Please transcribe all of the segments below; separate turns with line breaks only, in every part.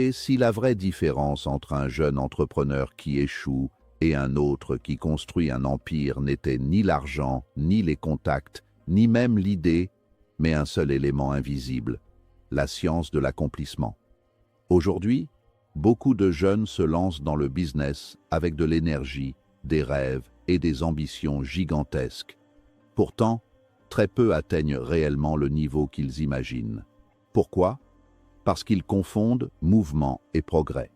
Et si la vraie différence entre un jeune entrepreneur qui échoue et un autre qui construit un empire n'était ni l'argent, ni les contacts, ni même l'idée, mais un seul élément invisible, la science de l'accomplissement. Aujourd'hui, beaucoup de jeunes se lancent dans le business avec de l'énergie, des rêves et des ambitions gigantesques. Pourtant, très peu atteignent réellement le niveau qu'ils imaginent. Pourquoi? Parce qu'ils confondent mouvement et progrès.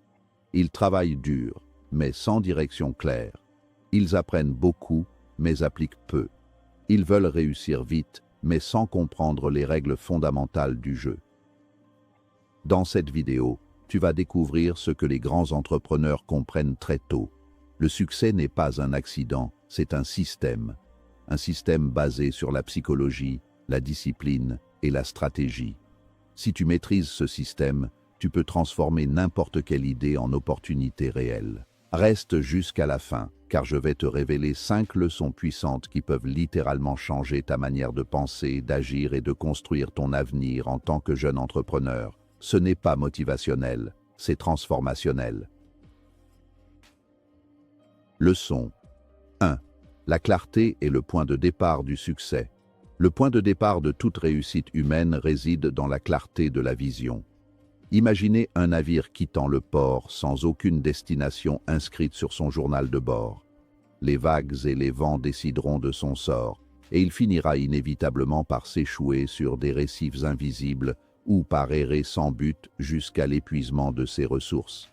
Ils travaillent dur, mais sans direction claire. Ils apprennent beaucoup, mais appliquent peu. Ils veulent réussir vite, mais sans comprendre les règles fondamentales du jeu. Dans cette vidéo, tu vas découvrir ce que les grands entrepreneurs comprennent très tôt. Le succès n'est pas un accident, c'est un système. Un système basé sur la psychologie, la discipline et la stratégie. Si tu maîtrises ce système, tu peux transformer n'importe quelle idée en opportunité réelle. Reste jusqu'à la fin, car je vais te révéler 5 leçons puissantes qui peuvent littéralement changer ta manière de penser, d'agir et de construire ton avenir en tant que jeune entrepreneur. Ce n'est pas motivationnel, c'est transformationnel. Leçon 1. La clarté est le point de départ du succès. Le point de départ de toute réussite humaine réside dans la clarté de la vision. Imaginez un navire quittant le port sans aucune destination inscrite sur son journal de bord. Les vagues et les vents décideront de son sort, et il finira inévitablement par s'échouer sur des récifs invisibles ou par errer sans but jusqu'à l'épuisement de ses ressources.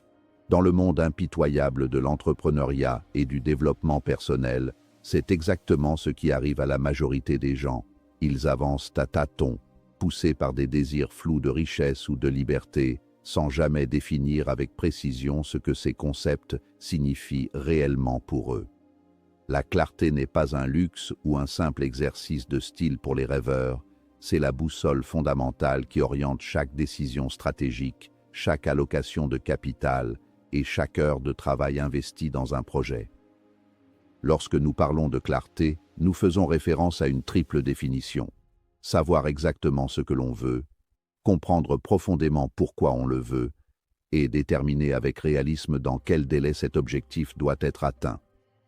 Dans le monde impitoyable de l'entrepreneuriat et du développement personnel, c'est exactement ce qui arrive à la majorité des gens. Ils avancent à tâtons, poussés par des désirs flous de richesse ou de liberté, sans jamais définir avec précision ce que ces concepts signifient réellement pour eux. La clarté n'est pas un luxe ou un simple exercice de style pour les rêveurs, c'est la boussole fondamentale qui oriente chaque décision stratégique, chaque allocation de capital et chaque heure de travail investie dans un projet. Lorsque nous parlons de clarté, nous faisons référence à une triple définition. Savoir exactement ce que l'on veut, comprendre profondément pourquoi on le veut, et déterminer avec réalisme dans quel délai cet objectif doit être atteint.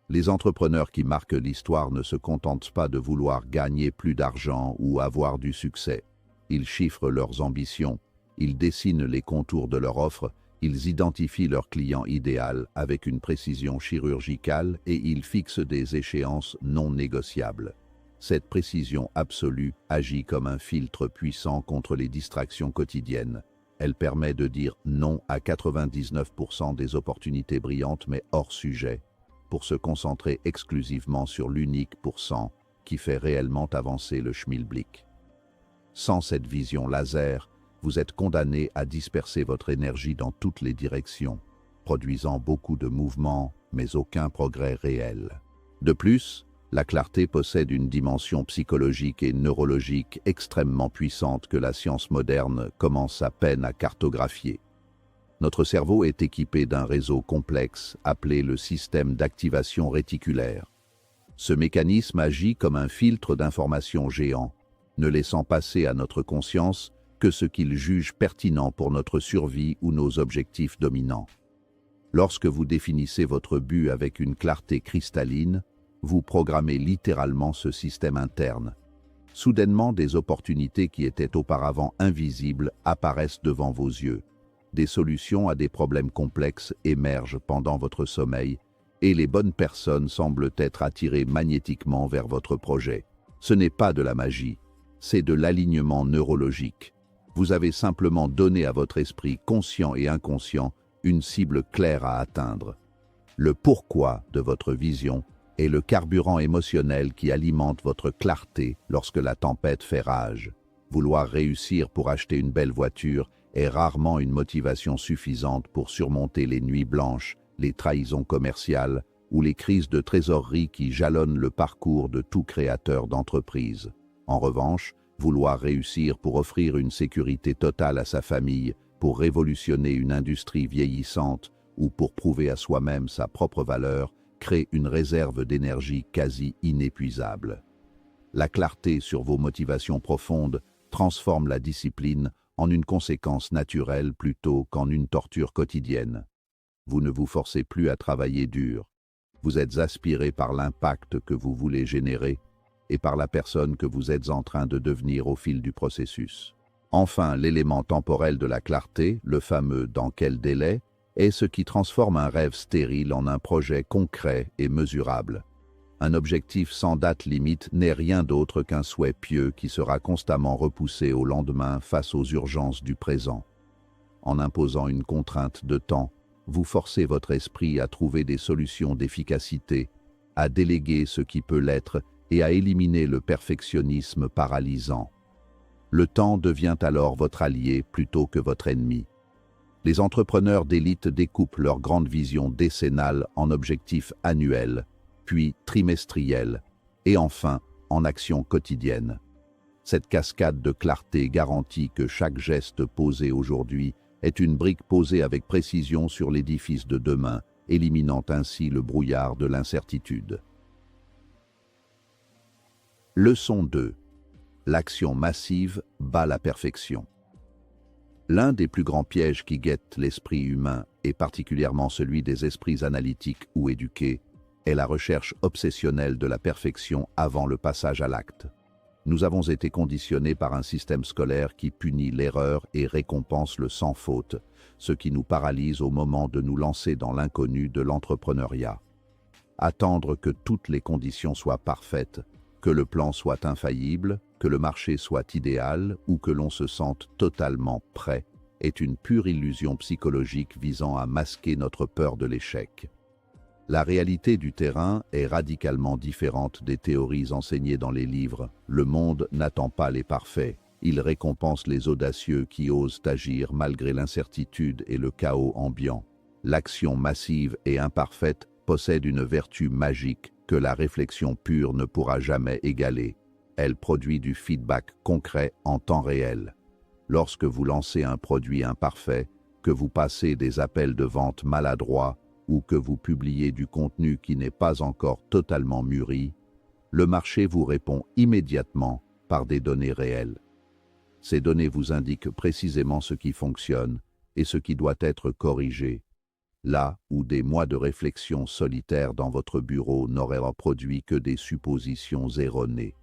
Les entrepreneurs qui marquent l'histoire ne se contentent pas de vouloir gagner plus d'argent ou avoir du succès. Ils chiffrent leurs ambitions, ils dessinent les contours de leur offre, ils identifient leur client idéal avec une précision chirurgicale et ils fixent des échéances non négociables. Cette précision absolue agit comme un filtre puissant contre les distractions quotidiennes. Elle permet de dire non à 99% des opportunités brillantes mais hors sujet, pour se concentrer exclusivement sur l'unique pourcent qui fait réellement avancer le schmilblick. Sans cette vision laser, vous êtes condamné à disperser votre énergie dans toutes les directions, produisant beaucoup de mouvements, mais aucun progrès réel. De plus, la clarté possède une dimension psychologique et neurologique extrêmement puissante que la science moderne commence à peine à cartographier. Notre cerveau est équipé d'un réseau complexe appelé le système d'activation réticulaire. Ce mécanisme agit comme un filtre d'informations géant, ne laissant passer à notre conscience que ce qu'il juge pertinent pour notre survie ou nos objectifs dominants. Lorsque vous définissez votre but avec une clarté cristalline, vous programmez littéralement ce système interne. Soudainement, des opportunités qui étaient auparavant invisibles apparaissent devant vos yeux. Des solutions à des problèmes complexes émergent pendant votre sommeil et les bonnes personnes semblent être attirées magnétiquement vers votre projet. Ce n'est pas de la magie, c'est de l'alignement neurologique. Vous avez simplement donné à votre esprit conscient et inconscient une cible claire à atteindre. Le pourquoi de votre vision est le carburant émotionnel qui alimente votre clarté lorsque la tempête fait rage. Vouloir réussir pour acheter une belle voiture est rarement une motivation suffisante pour surmonter les nuits blanches, les trahisons commerciales ou les crises de trésorerie qui jalonnent le parcours de tout créateur d'entreprise. En revanche, vouloir réussir pour offrir une sécurité totale à sa famille, pour révolutionner une industrie vieillissante ou pour prouver à soi-même sa propre valeur, crée une réserve d'énergie quasi inépuisable. La clarté sur vos motivations profondes transforme la discipline en une conséquence naturelle plutôt qu'en une torture quotidienne. Vous ne vous forcez plus à travailler dur. Vous êtes aspiré par l'impact que vous voulez générer et par la personne que vous êtes en train de devenir au fil du processus. Enfin, l'élément temporel de la clarté, le fameux « dans quel délai », est ce qui transforme un rêve stérile en un projet concret et mesurable. Un objectif sans date limite n'est rien d'autre qu'un souhait pieux qui sera constamment repoussé au lendemain face aux urgences du présent. En imposant une contrainte de temps, vous forcez votre esprit à trouver des solutions d'efficacité, à déléguer ce qui peut l'être et à éliminer le perfectionnisme paralysant. Le temps devient alors votre allié plutôt que votre ennemi. Les entrepreneurs d'élite découpent leur grande vision décennale en objectifs annuels, puis trimestriels, et enfin en actions quotidiennes. Cette cascade de clarté garantit que chaque geste posé aujourd'hui est une brique posée avec précision sur l'édifice de demain, éliminant ainsi le brouillard de l'incertitude. Leçon 2. L'action massive bat la perfection. L'un des plus grands pièges qui guettent l'esprit humain, et particulièrement celui des esprits analytiques ou éduqués, est la recherche obsessionnelle de la perfection avant le passage à l'acte. Nous avons été conditionnés par un système scolaire qui punit l'erreur et récompense le sans faute, ce qui nous paralyse au moment de nous lancer dans l'inconnu de l'entrepreneuriat. Attendre que toutes les conditions soient parfaites, que le plan soit infaillible, que le marché soit idéal ou que l'on se sente totalement prêt, est une pure illusion psychologique visant à masquer notre peur de l'échec. La réalité du terrain est radicalement différente des théories enseignées dans les livres. Le monde n'attend pas les parfaits. Il récompense les audacieux qui osent agir malgré l'incertitude et le chaos ambiant. L'action massive et imparfaite possède une vertu magique que la réflexion pure ne pourra jamais égaler. Elle produit du feedback concret en temps réel. Lorsque vous lancez un produit imparfait, que vous passez des appels de vente maladroits, ou que vous publiez du contenu qui n'est pas encore totalement mûri, le marché vous répond immédiatement par des données réelles. Ces données vous indiquent précisément ce qui fonctionne et ce qui doit être corrigé, là où des mois de réflexion solitaire dans votre bureau n'auraient produit que des suppositions erronées.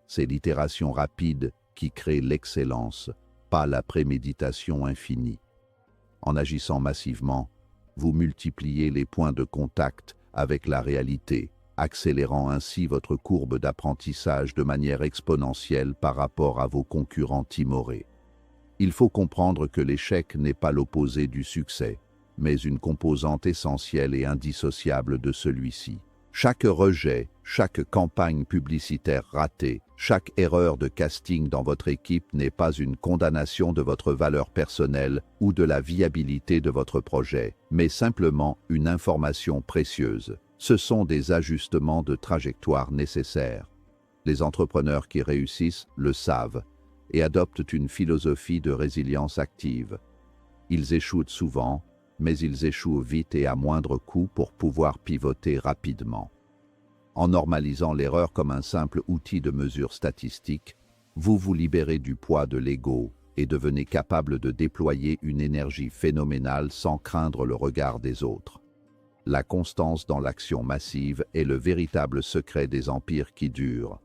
C'est l'itération rapide qui crée l'excellence, pas la préméditation infinie. En agissant massivement, vous multipliez les points de contact avec la réalité, accélérant ainsi votre courbe d'apprentissage de manière exponentielle par rapport à vos concurrents timorés. Il faut comprendre que l'échec n'est pas l'opposé du succès, mais une composante essentielle et indissociable de celui-ci. Chaque rejet, chaque campagne publicitaire ratée, chaque erreur de casting dans votre équipe n'est pas une condamnation de votre valeur personnelle ou de la viabilité de votre projet, mais simplement une information précieuse. Ce sont des ajustements de trajectoire nécessaires. Les entrepreneurs qui réussissent le savent et adoptent une philosophie de résilience active. Ils échouent souvent, mais ils échouent vite et à moindre coût pour pouvoir pivoter rapidement. En normalisant l'erreur comme un simple outil de mesure statistique, vous vous libérez du poids de l'ego et devenez capable de déployer une énergie phénoménale sans craindre le regard des autres. La constance dans l'action massive est le véritable secret des empires qui durent.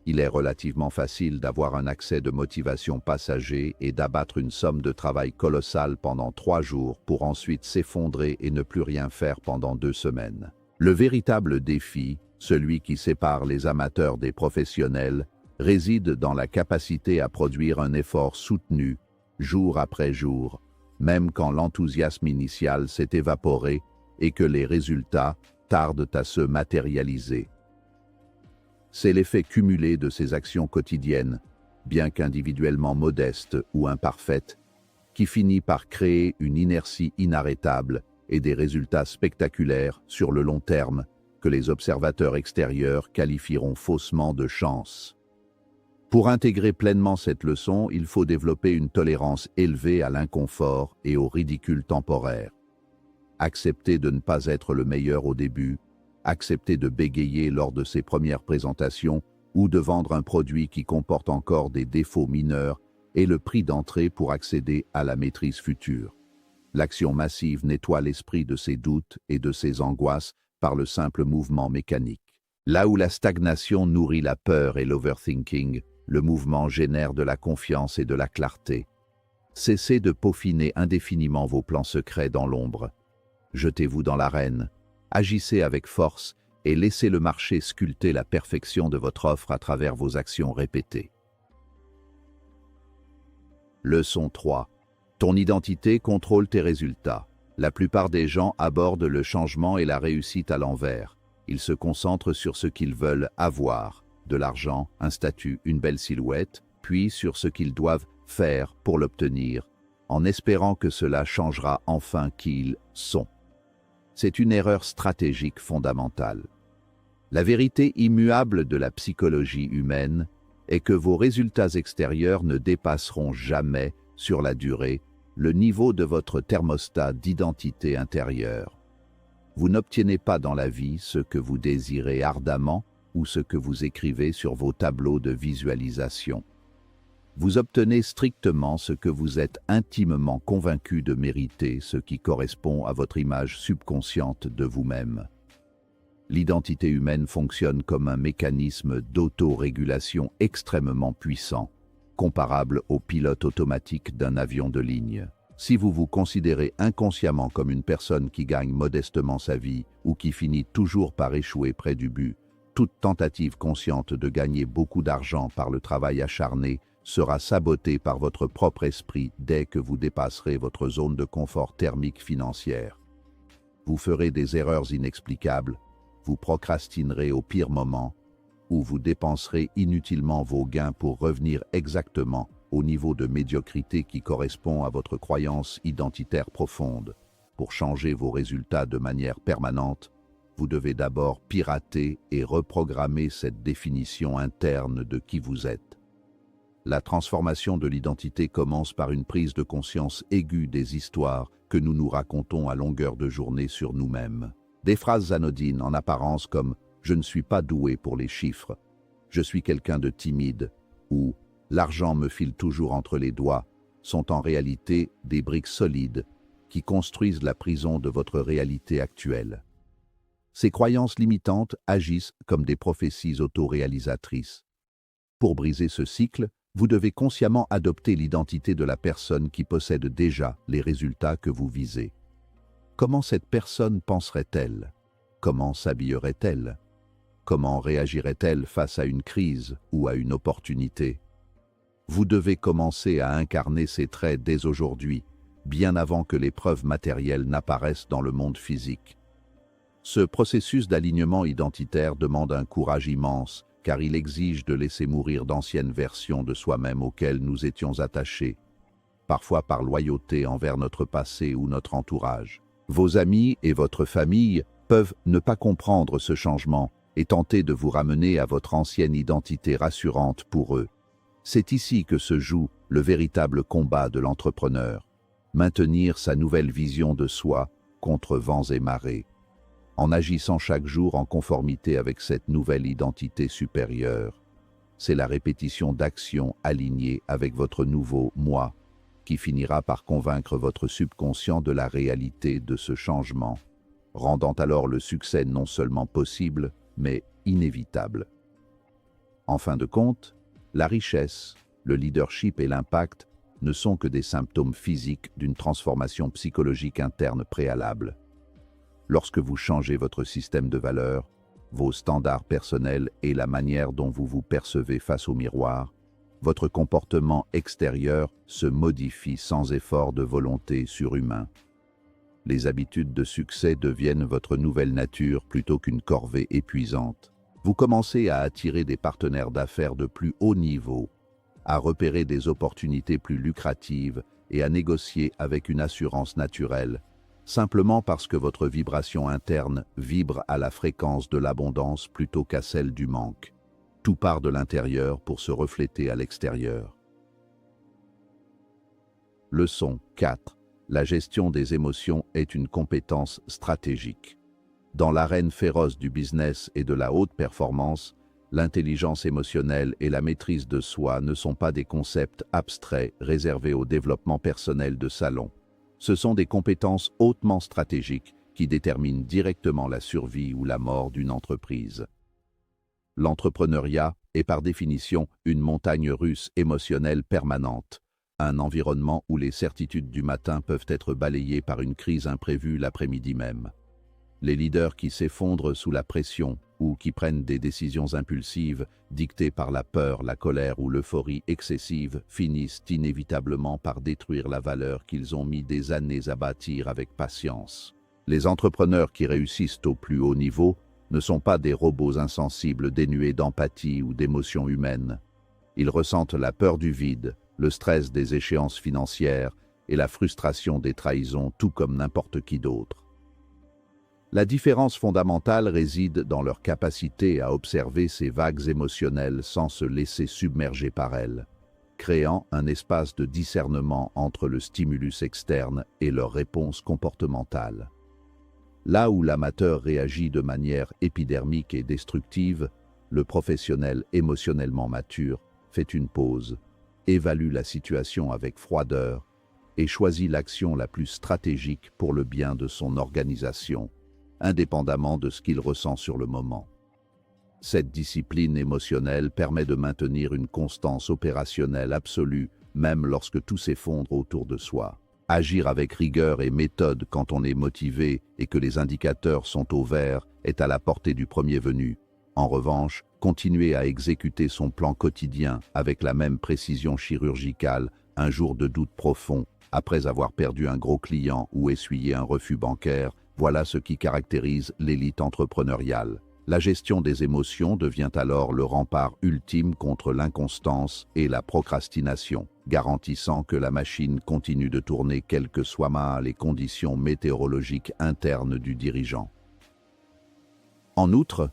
Il est relativement facile d'avoir un accès de motivation passager et d'abattre une somme de travail colossale pendant 3 jours pour ensuite s'effondrer et ne plus rien faire pendant 2 semaines. Le véritable défi, celui qui sépare les amateurs des professionnels, réside dans la capacité à produire un effort soutenu, jour après jour, même quand l'enthousiasme initial s'est évaporé et que les résultats tardent à se matérialiser. C'est l'effet cumulé de ces actions quotidiennes, bien qu'individuellement modestes ou imparfaites, qui finit par créer une inertie inarrêtable et des résultats spectaculaires sur le long terme que les observateurs extérieurs qualifieront faussement de chance. Pour intégrer pleinement cette leçon, il faut développer une tolérance élevée à l'inconfort et au ridicule temporaire. Accepter de ne pas être le meilleur au début, accepter de bégayer lors de ses premières présentations ou de vendre un produit qui comporte encore des défauts mineurs est le prix d'entrée pour accéder à la maîtrise future. L'action massive nettoie l'esprit de ses doutes et de ses angoisses par le simple mouvement mécanique. Là où la stagnation nourrit la peur et l'overthinking, le mouvement génère de la confiance et de la clarté. Cessez de peaufiner indéfiniment vos plans secrets dans l'ombre. Jetez-vous dans l'arène, agissez avec force et laissez le marché sculpter la perfection de votre offre à travers vos actions répétées. Leçon 3. Ton identité contrôle tes résultats. La plupart des gens abordent le changement et la réussite à l'envers. Ils se concentrent sur ce qu'ils veulent avoir, de l'argent, un statut, une belle silhouette, puis sur ce qu'ils doivent faire pour l'obtenir, en espérant que cela changera enfin qui ils sont. C'est une erreur stratégique fondamentale. La vérité immuable de la psychologie humaine est que vos résultats extérieurs ne dépasseront jamais, sur la durée, le niveau de votre thermostat d'identité intérieure. Vous n'obtenez pas dans la vie ce que vous désirez ardemment ou ce que vous écrivez sur vos tableaux de visualisation. Vous obtenez strictement ce que vous êtes intimement convaincu de mériter, ce qui correspond à votre image subconsciente de vous-même. L'identité humaine fonctionne comme un mécanisme d'autorégulation extrêmement puissant, comparable au pilote automatique d'un avion de ligne. Si vous vous considérez inconsciemment comme une personne qui gagne modestement sa vie ou qui finit toujours par échouer près du but, toute tentative consciente de gagner beaucoup d'argent par le travail acharné sera sabotée par votre propre esprit dès que vous dépasserez votre zone de confort thermique financière. Vous ferez des erreurs inexplicables, vous procrastinerez au pire moment, ou vous dépenserez inutilement vos gains pour revenir exactement au niveau de médiocrité qui correspond à votre croyance identitaire profonde. Pour changer vos résultats de manière permanente, vous devez d'abord pirater et reprogrammer cette définition interne de qui vous êtes. La transformation de l'identité commence par une prise de conscience aiguë des histoires que nous nous racontons à longueur de journée sur nous-mêmes. Des phrases anodines en apparence comme « je ne suis pas doué pour les chiffres »,« je suis quelqu'un de timide » ou « l'argent me file toujours entre les doigts » sont en réalité des briques solides qui construisent la prison de votre réalité actuelle. Ces croyances limitantes agissent comme des prophéties autoréalisatrices. Pour briser ce cycle, vous devez consciemment adopter l'identité de la personne qui possède déjà les résultats que vous visez. Comment cette personne penserait-elle? Comment s'habillerait-elle? Comment réagirait-elle face à une crise ou à une opportunité? Vous devez commencer à incarner ces traits dès aujourd'hui, bien avant que les preuves matérielles n'apparaissent dans le monde physique. Ce processus d'alignement identitaire demande un courage immense, car il exige de laisser mourir d'anciennes versions de soi-même auxquelles nous étions attachés, parfois par loyauté envers notre passé ou notre entourage. Vos amis et votre famille peuvent ne pas comprendre ce changement et tenter de vous ramener à votre ancienne identité rassurante pour eux. C'est ici que se joue le véritable combat de l'entrepreneur, maintenir sa nouvelle vision de soi contre vents et marées, en agissant chaque jour en conformité avec cette nouvelle identité supérieure. C'est la répétition d'actions alignées avec votre nouveau « moi » qui finira par convaincre votre subconscient de la réalité de ce changement, rendant alors le succès non seulement possible, mais inévitable. En fin de compte, la richesse, le leadership et l'impact ne sont que des symptômes physiques d'une transformation psychologique interne préalable. Lorsque vous changez votre système de valeurs, vos standards personnels et la manière dont vous vous percevez face au miroir, votre comportement extérieur se modifie sans effort de volonté surhumain. Les habitudes de succès deviennent votre nouvelle nature plutôt qu'une corvée épuisante. Vous commencez à attirer des partenaires d'affaires de plus haut niveau, à repérer des opportunités plus lucratives et à négocier avec une assurance naturelle, simplement parce que votre vibration interne vibre à la fréquence de l'abondance plutôt qu'à celle du manque. Tout part de l'intérieur pour se refléter à l'extérieur. Leçon 4. La gestion des émotions est une compétence stratégique. Dans l'arène féroce du business et de la haute performance, L'intelligence émotionnelle et la maîtrise de soi ne sont pas des concepts abstraits réservés au développement personnel de salon. Ce sont des compétences hautement stratégiques qui déterminent directement la survie ou la mort d'une entreprise. L'entrepreneuriat est par définition une montagne russe émotionnelle permanente, un environnement où les certitudes du matin peuvent être balayées par une crise imprévue l'après-midi même. Les leaders qui s'effondrent sous la pression ou qui prennent des décisions impulsives, dictées par la peur, la colère ou l'euphorie excessive, finissent inévitablement par détruire la valeur qu'ils ont mis des années à bâtir avec patience. Les entrepreneurs qui réussissent au plus haut niveau ne sont pas des robots insensibles dénués d'empathie ou d'émotions humaines. Ils ressentent la peur du vide, le stress des échéances financières et la frustration des trahisons, tout comme n'importe qui d'autre. La différence fondamentale réside dans leur capacité à observer ces vagues émotionnelles sans se laisser submerger par elles, créant un espace de discernement entre le stimulus externe et leur réponse comportementale. Là où l'amateur réagit de manière épidermique et destructive, le professionnel émotionnellement mature fait une pause, évalue la situation avec froideur et choisit l'action la plus stratégique pour le bien de son organisation, indépendamment de ce qu'il ressent sur le moment. Cette discipline émotionnelle permet de maintenir une constance opérationnelle absolue, même lorsque tout s'effondre autour de soi. Agir avec rigueur et méthode quand on est motivé et que les indicateurs sont au vert est à la portée du premier venu. En revanche, continuer à exécuter son plan quotidien avec la même précision chirurgicale un jour de doute profond, après avoir perdu un gros client ou essuyé un refus bancaire, voilà ce qui caractérise l'élite entrepreneuriale. La gestion des émotions devient alors le rempart ultime contre l'inconstance et la procrastination, garantissant que la machine continue de tourner quelles que soient les conditions météorologiques internes du dirigeant. En outre,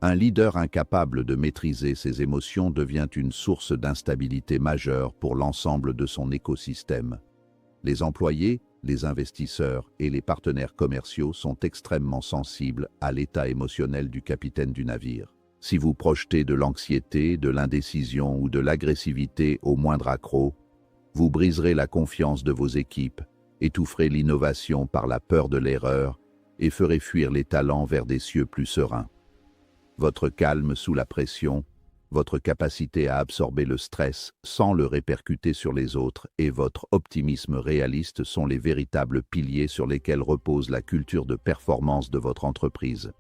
un leader incapable de maîtriser ses émotions devient une source d'instabilité majeure pour l'ensemble de son écosystème. Les employés, les investisseurs et les partenaires commerciaux sont extrêmement sensibles à l'état émotionnel du capitaine du navire. Si vous projetez de l'anxiété, de l'indécision ou de l'agressivité au moindre accroc, vous briserez la confiance de vos équipes, étoufferez l'innovation par la peur de l'erreur et ferez fuir les talents vers des cieux plus sereins. Votre calme sous la pression, votre capacité à absorber le stress sans le répercuter sur les autres et votre optimisme réaliste sont les véritables piliers sur lesquels repose la culture de performance de votre entreprise.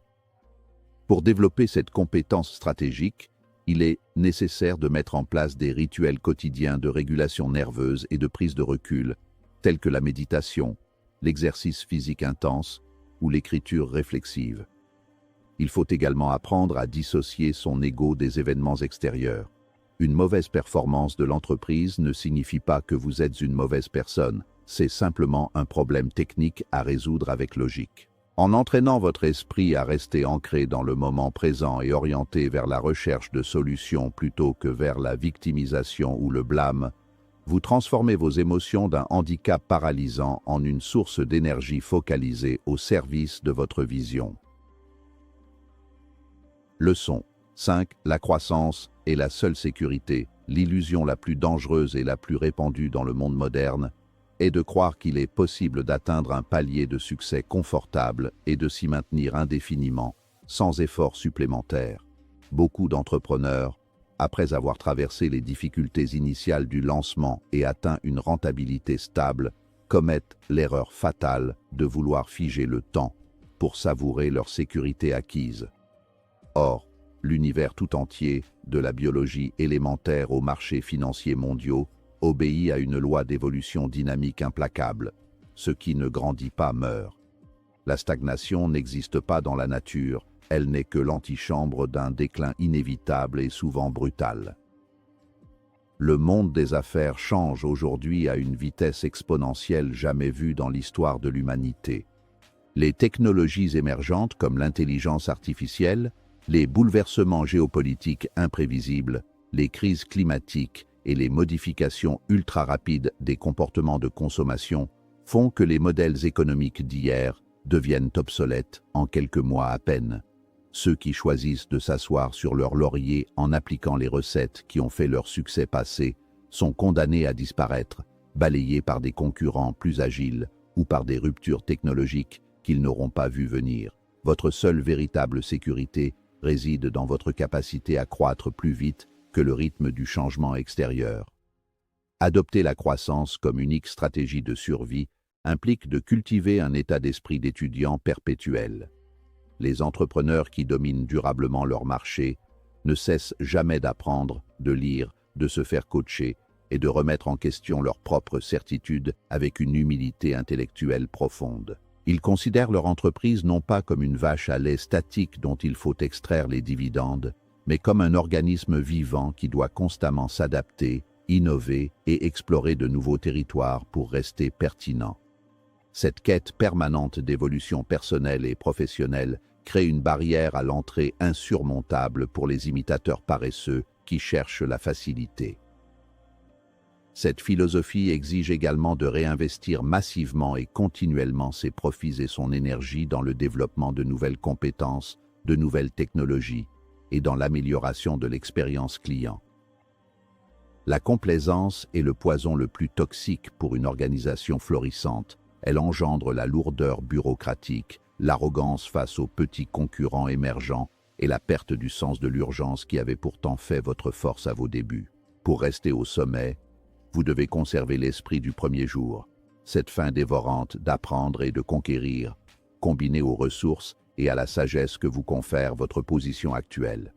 Pour développer cette compétence stratégique, il est nécessaire de mettre en place des rituels quotidiens de régulation nerveuse et de prise de recul, tels que la méditation, l'exercice physique intense ou l'écriture réflexive. Il faut également apprendre à dissocier son ego des événements extérieurs. Une mauvaise performance de l'entreprise ne signifie pas que vous êtes une mauvaise personne, c'est simplement un problème technique à résoudre avec logique. En entraînant votre esprit à rester ancré dans le moment présent et orienté vers la recherche de solutions plutôt que vers la victimisation ou le blâme, vous transformez vos émotions d'un handicap paralysant en une source d'énergie focalisée au service de votre vision. Leçon 5. La croissance est la seule sécurité. L'illusion la plus dangereuse et la plus répandue dans le monde moderne est de croire qu'il est possible d'atteindre un palier de succès confortable et de s'y maintenir indéfiniment, sans effort supplémentaire. Beaucoup d'entrepreneurs, après avoir traversé les difficultés initiales du lancement et atteint une rentabilité stable, commettent l'erreur fatale de vouloir figer le temps pour savourer leur sécurité acquise. Or, l'univers tout entier, de la biologie élémentaire aux marchés financiers mondiaux, obéit à une loi d'évolution dynamique implacable. Ce qui ne grandit pas meurt. La stagnation n'existe pas dans la nature, elle n'est que l'antichambre d'un déclin inévitable et souvent brutal. Le monde des affaires change aujourd'hui à une vitesse exponentielle jamais vue dans l'histoire de l'humanité. Les technologies émergentes comme l'intelligence artificielle, les bouleversements géopolitiques imprévisibles, les crises climatiques et les modifications ultra-rapides des comportements de consommation font que les modèles économiques d'hier deviennent obsolètes en quelques mois à peine. Ceux qui choisissent de s'asseoir sur leur laurier en appliquant les recettes qui ont fait leur succès passé sont condamnés à disparaître, balayés par des concurrents plus agiles ou par des ruptures technologiques qu'ils n'auront pas vues venir. Votre seule véritable sécurité réside dans votre capacité à croître plus vite que le rythme du changement extérieur. Adopter la croissance comme unique stratégie de survie implique de cultiver un état d'esprit d'étudiant perpétuel. Les entrepreneurs qui dominent durablement leur marché ne cessent jamais d'apprendre, de lire, de se faire coacher et de remettre en question leurs propres certitudes avec une humilité intellectuelle profonde. Ils considèrent leur entreprise non pas comme une vache à lait statique dont il faut extraire les dividendes, mais comme un organisme vivant qui doit constamment s'adapter, innover et explorer de nouveaux territoires pour rester pertinent. Cette quête permanente d'évolution personnelle et professionnelle crée une barrière à l'entrée insurmontable pour les imitateurs paresseux qui cherchent la facilité. Cette philosophie exige également de réinvestir massivement et continuellement ses profits et son énergie dans le développement de nouvelles compétences, de nouvelles technologies et dans l'amélioration de l'expérience client. La complaisance est le poison le plus toxique pour une organisation florissante. Elle engendre la lourdeur bureaucratique, l'arrogance face aux petits concurrents émergents et la perte du sens de l'urgence qui avait pourtant fait votre force à vos débuts. Pour rester au sommet, vous devez conserver l'esprit du premier jour, cette faim dévorante d'apprendre et de conquérir, combinée aux ressources et à la sagesse que vous confère votre position actuelle.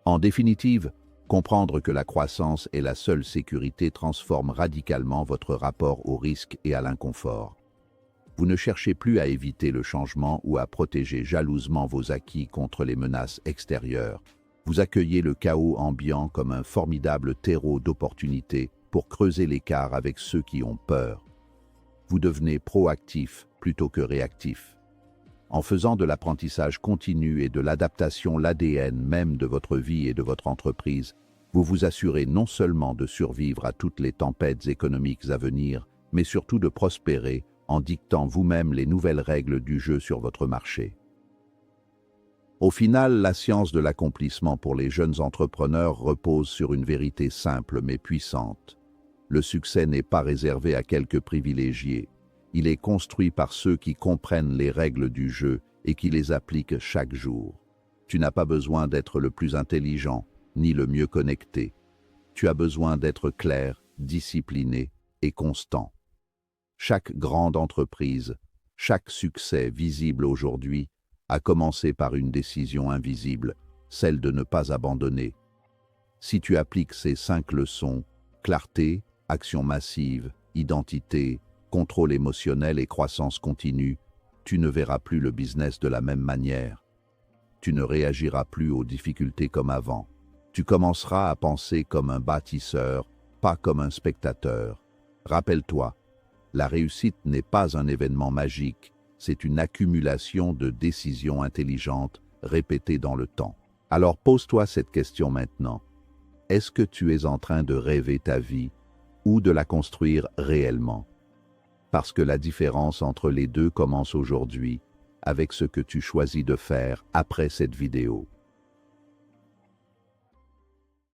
En définitive, comprendre que la croissance est la seule sécurité transforme radicalement votre rapport au risque et à l'inconfort. Vous ne cherchez plus à éviter le changement ou à protéger jalousement vos acquis contre les menaces extérieures. Vous accueillez le chaos ambiant comme un formidable terreau d'opportunités pour creuser l'écart avec ceux qui ont peur. Vous devenez proactif plutôt que réactif. En faisant de l'apprentissage continu et de l'adaptation l'ADN même de votre vie et de votre entreprise, vous vous assurez non seulement de survivre à toutes les tempêtes économiques à venir, mais surtout de prospérer en dictant vous-même les nouvelles règles du jeu sur votre marché. Au final, la science de l'accomplissement pour les jeunes entrepreneurs repose sur une vérité simple mais puissante. Le succès n'est pas réservé à quelques privilégiés. Il est construit par ceux qui comprennent les règles du jeu et qui les appliquent chaque jour. Tu n'as pas besoin d'être le plus intelligent, ni le mieux connecté. Tu as besoin d'être clair, discipliné et constant. Chaque grande entreprise, chaque succès visible aujourd'hui, a commencé par une décision invisible, celle de ne pas abandonner. Si tu appliques ces 5 leçons, clarté, action massive, identité, contrôle émotionnel et croissance continue, tu ne verras plus le business de la même manière. Tu ne réagiras plus aux difficultés comme avant. Tu commenceras à penser comme un bâtisseur, pas comme un spectateur. Rappelle-toi, la réussite n'est pas un événement magique, c'est une accumulation de décisions intelligentes répétées dans le temps. Alors pose-toi cette question maintenant. Est-ce que tu es en train de rêver ta vie ou de la construire réellement? Parce que la différence entre les deux commence aujourd'hui avec ce que tu choisis de faire après cette vidéo.